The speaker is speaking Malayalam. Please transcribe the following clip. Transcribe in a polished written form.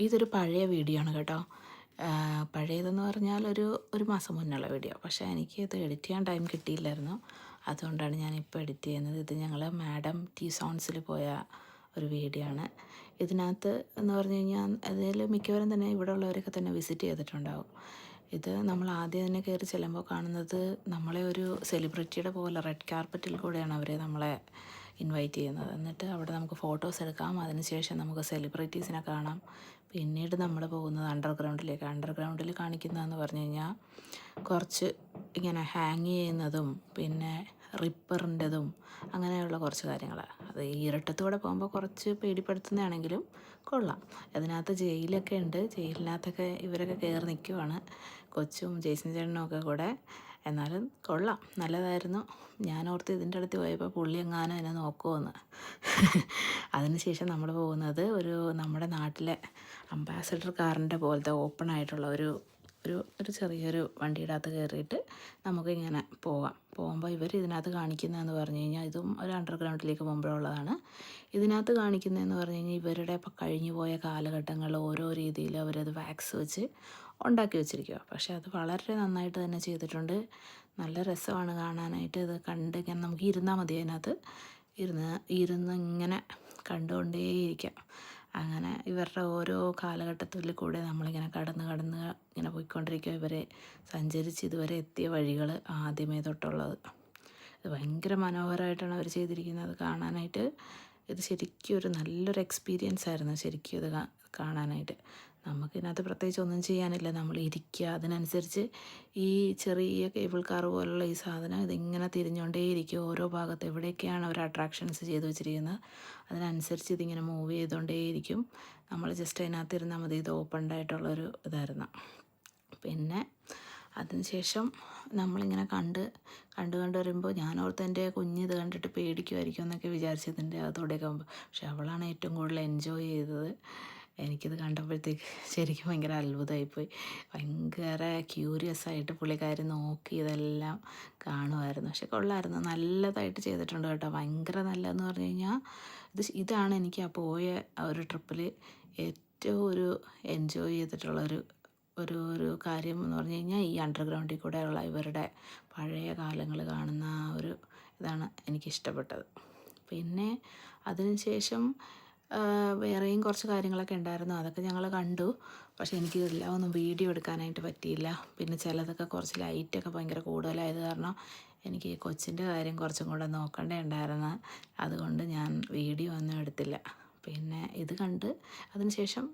ഇതൊരു പഴയ വീഡിയോ ആണ് കേട്ടോ. പഴയതെന്ന് പറഞ്ഞാൽ ഒരു മാസം മുന്നുള്ള വീഡിയോ. പക്ഷേ എനിക്ക് ഇത് എഡിറ്റ് ചെയ്യാൻ ടൈം കിട്ടിയില്ലായിരുന്നു. അതുകൊണ്ടാണ് ഞാനിപ്പോൾ എഡിറ്റ് ചെയ്യുന്നത്. ഇത് ഞങ്ങൾ മാഡം ടി സോൺസിൽ പോയ ഒരു വീഡിയോ ആണ്. ഇതിനകത്ത് എന്ന് പറഞ്ഞു കഴിഞ്ഞാൽ അതിൽ മിക്കവരും തന്നെ ഇവിടെ ഉള്ളവരൊക്കെ തന്നെ വിസിറ്റ് ചെയ്തിട്ടുണ്ടാവും. ഇത് നമ്മൾ ആദ്യം തന്നെ കയറി ചെല്ലുമ്പോൾ കാണുന്നത് നമ്മളെ ഒരു സെലിബ്രിറ്റിയുടെ പോലെ റെഡ് കാർപ്പറ്റിൽ കൂടെയാണ് അവർ നമ്മളെ ഇൻവൈറ്റ് ചെയ്യുന്നത്. എന്നിട്ട് അവിടെ നമുക്ക് ഫോട്ടോസ് എടുക്കാം. അതിനുശേഷം നമുക്ക് സെലിബ്രിറ്റീസിനെ കാണാം. പിന്നീട് നമ്മൾ പോകുന്നത് അണ്ടർഗ്രൗണ്ടിലേക്ക്. അണ്ടർഗ്രൗണ്ടിൽ കാണിക്കുന്നതെന്ന് പറഞ്ഞു കഴിഞ്ഞാൽ കുറച്ച് ഇങ്ങനെ ഹാങ് ചെയ്യുന്നതും പിന്നെ റിപ്പറിൻ്റെതും അങ്ങനെയുള്ള കുറച്ച് കാര്യങ്ങൾ. അത് ഈ ഇരുട്ടത്തൂടെ പോകുമ്പോൾ കുറച്ച് പേടിപ്പെടുത്തുന്നതാണെങ്കിലും കൊള്ളാം. അതിനകത്ത് ജയിലൊക്കെ ഉണ്ട്. ജയിലിനകത്തൊക്കെ ഇവരൊക്കെ കയറി നിൽക്കുവാണ്, കൊച്ചും ജെയ്സൺ ചേട്ടനും ഒക്കെ കൂടെ. എന്നാലും കൊള്ളാം, നല്ലതായിരുന്നു. ഞാനോർത്ത് ഇതിൻ്റെ അടുത്ത് പോയപ്പോൾ പുള്ളി എങ്ങാനും എന്നെ നോക്കുമെന്ന്. അതിനുശേഷം നമ്മൾ പോകുന്നത് നമ്മുടെ നാട്ടിലെ അംബാസഡർ കാറിൻ്റെ പോലത്തെ ഓപ്പൺ ആയിട്ടുള്ള ഒരു ഒരു ഒരു ചെറിയൊരു വണ്ടിയുടെ അകത്ത് കയറിയിട്ട് നമുക്കിങ്ങനെ പോകാം. പോകുമ്പോൾ ഇവർ ഇതിനകത്ത് കാണിക്കുന്നതെന്ന് പറഞ്ഞു കഴിഞ്ഞാൽ ഇതും ഒരു അണ്ടർഗ്രൗണ്ടിലേക്ക് പോകുമ്പോഴുള്ളതാണ്. ഇതിനകത്ത് കാണിക്കുന്നതെന്ന് പറഞ്ഞു കഴിഞ്ഞാൽ ഇവരുടെ ഇപ്പം കഴിഞ്ഞു പോയ കാലഘട്ടങ്ങൾ ഓരോ രീതിയിൽ അവരത് വാക്സ് വെച്ച് ഉണ്ടാക്കി വെച്ചിരിക്കുക. പക്ഷേ അത് വളരെ നന്നായിട്ട് തന്നെ ചെയ്തിട്ടുണ്ട്. നല്ല രസമാണ് കാണാനായിട്ട്. ഇത് കണ്ട് ഇങ്ങനെ നമുക്ക് ഇരുന്നാൽ മതി. അതിനകത്ത് ഇരുന്ന് ഇങ്ങനെ കണ്ടുകൊണ്ടേയിരിക്കാം. അങ്ങനെ ഇവരുടെ ഓരോ കാലഘട്ടത്തിൽ കൂടെ നമ്മളിങ്ങനെ കടന്ന് ഇങ്ങനെ പോയിക്കൊണ്ടിരിക്കുക. ഇവരെ സഞ്ചരിച്ച് ഇതുവരെ എത്തിയ വഴികൾ ആദ്യമേ തൊട്ടുള്ളത്. ഇത് ഭയങ്കര മനോഹരമായിട്ടാണ് അവർ ചെയ്തിരിക്കുന്നത് കാണാനായിട്ട്. ഇത് ശരിക്കും ഒരു നല്ലൊരു എക്സ്പീരിയൻസ് ആയിരുന്നു ശരിക്കും ഇത് കാണാനായിട്ട്. നമുക്കിതിനകത്ത് പ്രത്യേകിച്ച് ഒന്നും ചെയ്യാനില്ല, നമ്മൾ ഇരിക്കുക. അതിനനുസരിച്ച് ഈ ചെറിയ കേബിൾ കാർ പോലുള്ള ഈ സാധനം ഇതിങ്ങനെ തിരിഞ്ഞുകൊണ്ടേയിരിക്കും. ഓരോ ഭാഗത്ത് എവിടെയൊക്കെയാണ് അവർ അട്രാക്ഷൻസ് ചെയ്ത് വെച്ചിരിക്കുന്നത് അതിനനുസരിച്ച് ഇതിങ്ങനെ മൂവ് ചെയ്തുകൊണ്ടേയിരിക്കും. നമ്മൾ ജസ്റ്റ് അതിനകത്ത് ഇരുന്നാൽ മതി. ഇത് ഓപ്പൺഡായിട്ടുള്ളൊരു ഇതായിരുന്നു. പിന്നെ അതിനുശേഷം നമ്മളിങ്ങനെ കണ്ട് വരുമ്പോൾ ഞാനോർത്ത് എൻ്റെ കുഞ്ഞിത് കണ്ടിട്ട് പേടിക്കുമായിരിക്കും എന്നൊക്കെ വിചാരിച്ചതിൻ്റെ അകത്തോടെയൊക്കെ ആകുമ്പോൾ. പക്ഷെ അവളാണ് ഏറ്റവും കൂടുതൽ എൻജോയ് ചെയ്തത്. എനിക്കിത് കണ്ടപ്പോഴത്തേക്ക് ശരിക്കും ഭയങ്കര അത്ഭുതമായിപ്പോയി. ഭയങ്കര ക്യൂരിയസ് ആയിട്ട് പുള്ളിക്കാരി നോക്കി ഇതെല്ലാം കാണുമായിരുന്നു. പക്ഷെ കൊള്ളായിരുന്നു, നല്ലതായിട്ട് ചെയ്തിട്ടുണ്ട് കേട്ടോ. ഭയങ്കര നല്ലതെന്ന് പറഞ്ഞു കഴിഞ്ഞാൽ ഇതാണ് എനിക്ക് ആ പോയ ഒരു ട്രിപ്പിൽ ഏറ്റവും ഒരു എൻജോയ് ചെയ്തിട്ടുള്ളൊരു ഒരു കാര്യം എന്ന് പറഞ്ഞു കഴിഞ്ഞാൽ ഈ അണ്ടർഗ്രൗണ്ടിൽ കൂടെയുള്ള ഇവരുടെ പഴയ കാലങ്ങൾ കാണുന്ന ആ ഒരു ഇതാണ് എനിക്കിഷ്ടപ്പെട്ടത്. പിന്നെ അതിനുശേഷം വേറെയും കുറച്ച് കാര്യങ്ങളൊക്കെ ഉണ്ടായിരുന്നു. അതൊക്കെ ഞങ്ങൾ കണ്ടു. പക്ഷേ എനിക്കിതെല്ലാം ഒന്നും വീഡിയോ എടുക്കാനായിട്ട് പറ്റിയില്ല. പിന്നെ ചിലതൊക്കെ കുറച്ച് ലൈറ്റൊക്കെ ഭയങ്കര കൂടുതലായത് കാരണം എനിക്ക് ഈ കൊച്ചിൻ്റെ കാര്യം കുറച്ചും കൂടെ നോക്കേണ്ടേ ഉണ്ടായിരുന്നു. അതുകൊണ്ട് ഞാൻ വീഡിയോ ഒന്നും എടുത്തില്ല. പിന്നെ ഇത് കണ്ട് അതിനുശേഷം